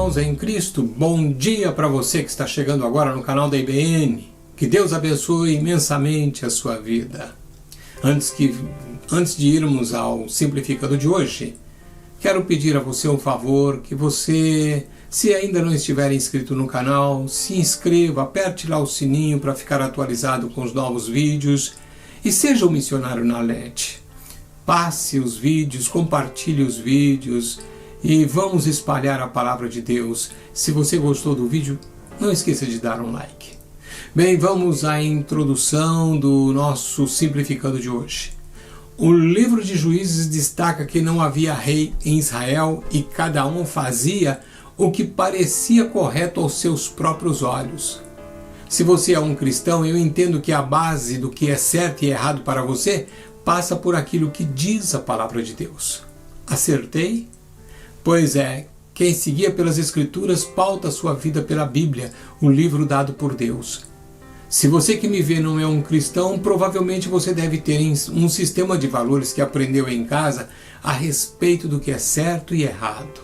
irmãos em Cristo, bom dia para você que está chegando agora no canal da IBN. Que Deus abençoe imensamente a sua vida. Antes de irmos ao Simplificando de hoje, quero pedir a você um favor, que você, se ainda não estiver inscrito no canal, se inscreva, aperte lá o sininho para ficar atualizado com os novos vídeos e seja um missionário na net. Passe os vídeos, compartilhe os vídeos e vamos espalhar a palavra de Deus. Se você gostou do vídeo, não esqueça de dar um like. Bem, vamos à introdução do nosso Simplificando de hoje. O livro de Juízes destaca que não havia rei em Israel e cada um fazia o que parecia correto aos seus próprios olhos. Se você é um cristão, eu entendo que a base do que é certo e errado para você passa por aquilo que diz a palavra de Deus. Acertei? Pois é, quem seguia pelas Escrituras pauta sua vida pela Bíblia, o livro dado por Deus. Se você que me vê não é um cristão, provavelmente você deve ter um sistema de valores que aprendeu em casa a respeito do que é certo e errado.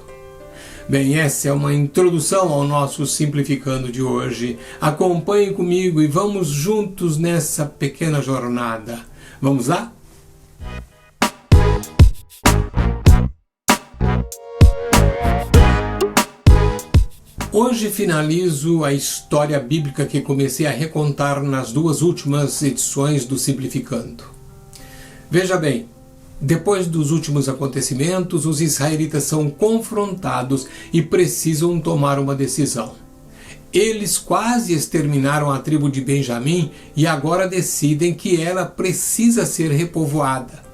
Bem, essa é uma introdução ao nosso Simplificando de hoje. Acompanhe comigo e vamos juntos nessa pequena jornada. Vamos lá? Hoje finalizo a história bíblica que comecei a recontar nas duas últimas edições do Simplificando. Veja bem, depois dos últimos acontecimentos, os israelitas são confrontados e precisam tomar uma decisão. Eles quase exterminaram a tribo de Benjamim e agora decidem que ela precisa ser repovoada.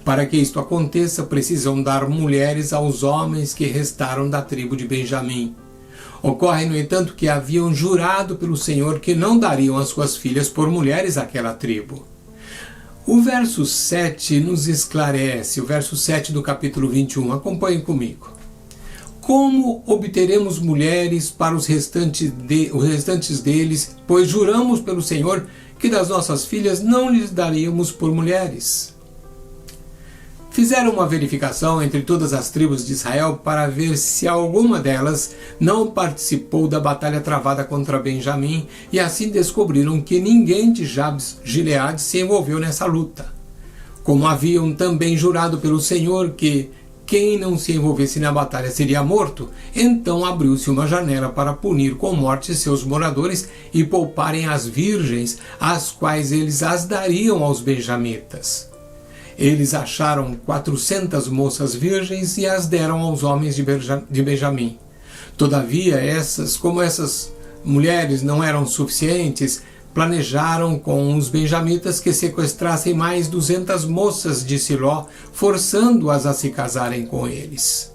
Para que isto aconteça, precisam dar mulheres aos homens que restaram da tribo de Benjamim. Ocorre, no entanto, que haviam jurado pelo Senhor que não dariam as suas filhas por mulheres àquela tribo. O verso 7 nos esclarece, o verso 7 do capítulo 21, acompanhe comigo. Como obteremos mulheres para os restantes deles, pois juramos pelo Senhor que das nossas filhas não lhes daríamos por mulheres? Fizeram uma verificação entre todas as tribos de Israel para ver se alguma delas não participou da batalha travada contra Benjamim e assim descobriram que ninguém de Jabes Gileade se envolveu nessa luta. Como haviam também jurado pelo Senhor que quem não se envolvesse na batalha seria morto, então abriu-se uma janela para punir com morte seus moradores e pouparem as virgens, as quais eles as dariam aos benjamitas. Eles acharam 400 moças virgens e as deram aos homens de Benjamim. Todavia, como essas mulheres não eram suficientes, planejaram com os benjamitas que sequestrassem mais 200 moças de Siló, forçando-as a se casarem com eles.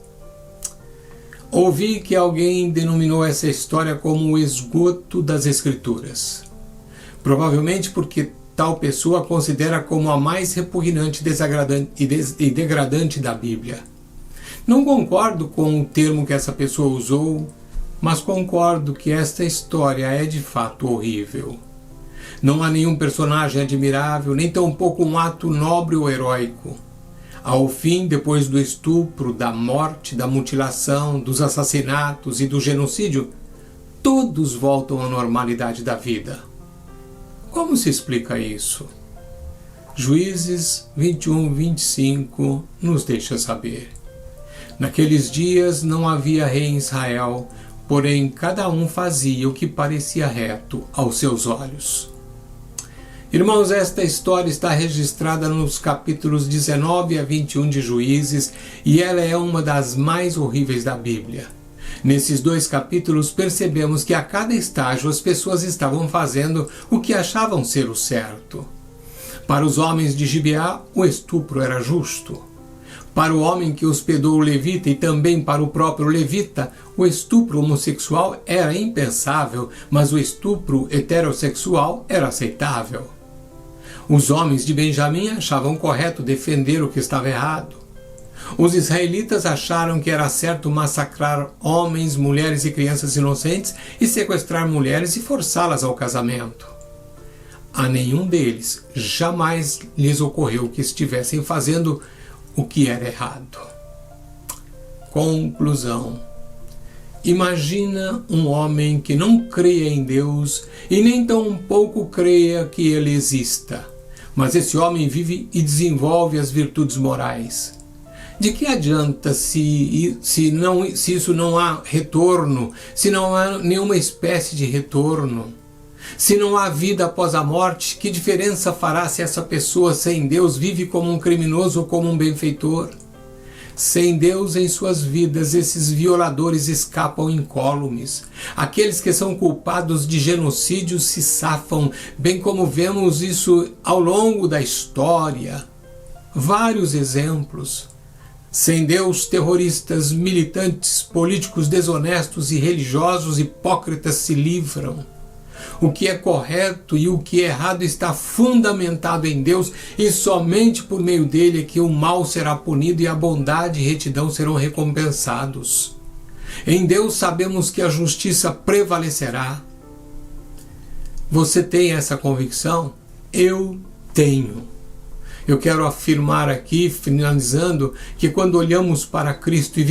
Ouvi que alguém denominou essa história como o esgoto das Escrituras. Provavelmente porque tal pessoa a considera como a mais repugnante e degradante da Bíblia. Não concordo com o termo que essa pessoa usou, mas concordo que esta história é de fato horrível. Não há nenhum personagem admirável, nem tampouco um ato nobre ou heróico. Ao fim, depois do estupro, da morte, da mutilação, dos assassinatos e do genocídio, todos voltam à normalidade da vida. Como se explica isso? Juízes 21, 25 nos deixa saber. Naqueles dias não havia rei em Israel, porém cada um fazia o que parecia reto aos seus olhos. Irmãos, esta história está registrada nos capítulos 19 a 21 de Juízes e ela é uma das mais horríveis da Bíblia. Nesses dois capítulos percebemos que a cada estágio as pessoas estavam fazendo o que achavam ser o certo. Para os homens de Gibeá, o estupro era justo. Para o homem que hospedou o levita e também para o próprio levita, o estupro homossexual era impensável, mas o estupro heterossexual era aceitável. Os homens de Benjamim achavam correto defender o que estava errado. Os israelitas acharam que era certo massacrar homens, mulheres e crianças inocentes e sequestrar mulheres e forçá-las ao casamento. A nenhum deles jamais lhes ocorreu que estivessem fazendo o que era errado. Conclusão: Imagina um homem que não creia em Deus e nem tão pouco creia que Ele exista. Mas esse homem vive e desenvolve as virtudes morais. De que adianta se isso não há retorno, se não há nenhuma espécie de retorno? Se não há vida após a morte, que diferença fará se essa pessoa sem Deus vive como um criminoso ou como um benfeitor? Sem Deus em suas vidas, esses violadores escapam incólumes. Aqueles que são culpados de genocídio se safam, bem como vemos isso ao longo da história. Vários exemplos. Sem Deus, terroristas, militantes, políticos desonestos e religiosos hipócritas se livram. O que é correto e o que é errado está fundamentado em Deus, e somente por meio dele é que o mal será punido e a bondade e retidão serão recompensados. Em Deus sabemos que a justiça prevalecerá. Você tem essa convicção? Eu tenho. Eu quero afirmar aqui, finalizando, que quando olhamos para Cristo e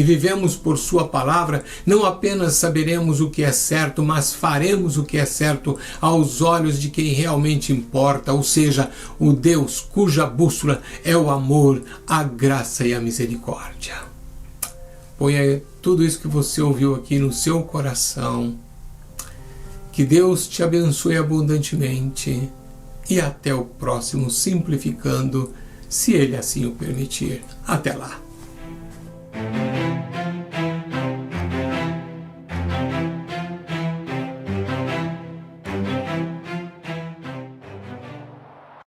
vivemos por Sua palavra, não apenas saberemos o que é certo, mas faremos o que é certo aos olhos de quem realmente importa, ou seja, o Deus cuja bússola é o amor, a graça e a misericórdia. Ponha tudo isso que você ouviu aqui no seu coração. Que Deus te abençoe abundantemente. E até o próximo Simplificando, se Ele assim o permitir. Até lá!